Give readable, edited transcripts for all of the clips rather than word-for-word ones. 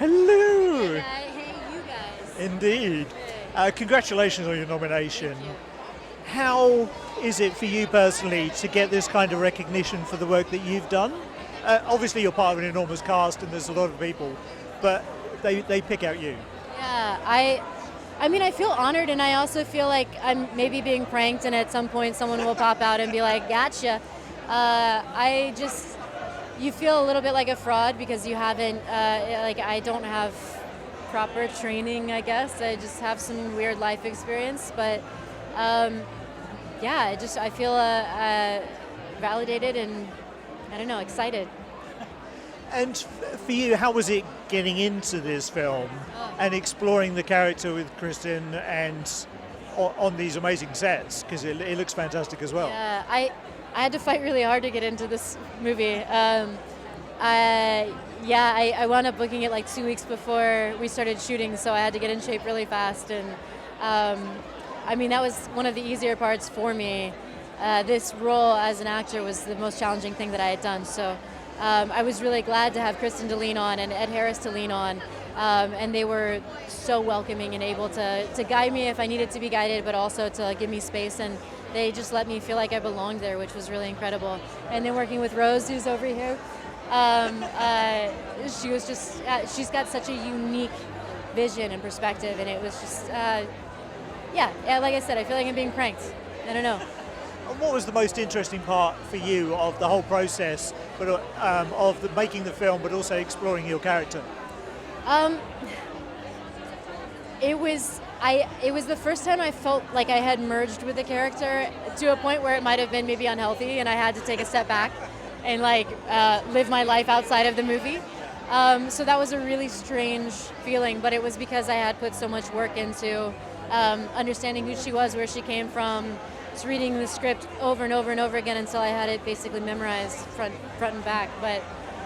Hello. Hey, you guys. Indeed. Hey. Congratulations on your nomination. Thank you. How is it for you personally to get this kind of recognition for the work that you've done? Obviously you're part of an enormous cast and there's a lot of people, but they pick out you. Yeah, I mean, I feel honored, and I also feel like I'm maybe being pranked, and at some point someone will pop out and be like, gotcha. You feel a little bit like a fraud because you haven't, I don't have proper training, I guess. I just have some weird life experience, but I feel validated and, I don't know, excited. And for you, how was it getting into this film and exploring the character with Kristen and on these amazing sets? Because it looks fantastic as well. Yeah, I had to fight really hard to get into this movie. I wound up booking it like 2 weeks before we started shooting, so I had to get in shape really fast. And that was one of the easier parts for me. This role as an actor was the most challenging thing that I had done. So I was really glad to have Kristen to lean on and Ed Harris to lean on. And they were so welcoming and able to guide me if I needed to be guided, but also to give me space. And they just let me feel like I belonged there, which was really incredible. And then working with Rose, who's over here, she was just, she's got such a unique vision and perspective. And it was just, like I said, I feel like I'm being pranked. I don't know. And what was the most interesting part for you of the whole process, but of making the film, but also exploring your character? It was the first time I felt like I had merged with the character to a point where it might have been maybe unhealthy, and I had to take a step back and live my life outside of the movie. So that was a really strange feeling, but it was because I had put so much work into understanding who she was, where she came from, just reading the script over and over and over again until I had it basically memorized front and back. But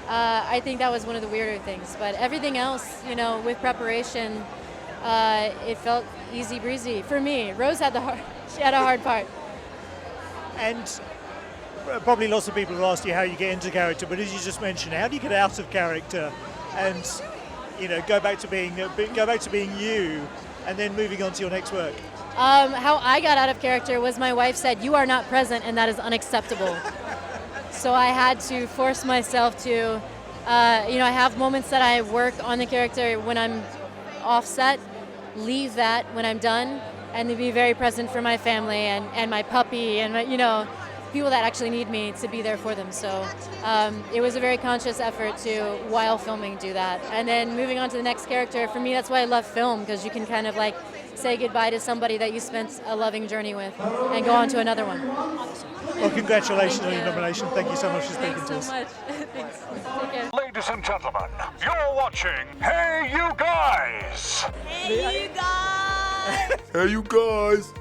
I think that was one of the weirder things. But everything else, with preparation, it felt easy breezy for me. Rose had she had a hard part. And probably lots of people have asked you how you get into character, but as you just mentioned, how do you get out of character and go back to being you, and then moving on to your next work? How I got out of character was my wife said, "You are not present, and that is unacceptable." So I had to force myself to, I have moments that I work on the character when I'm offset, leave that when I'm done, and to be very present for my family and my puppy and people that actually need me to be there for them. So it was a very conscious effort to, while filming, do that. And then moving on to the next character, for me, that's why I love film, because you can kind of say goodbye to somebody that you spent a loving journey with and go on to another one. Well, congratulations on your nomination. Thank you so much for speaking to us. Thanks so much. Thanks. Take care. Ladies and gentlemen, you're watching Hey You Guys! Hey, you guys! Hey, you guys!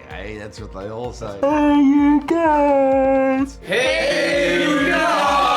Hey, that's what they all say. Hey, you guys! Hey, you guys!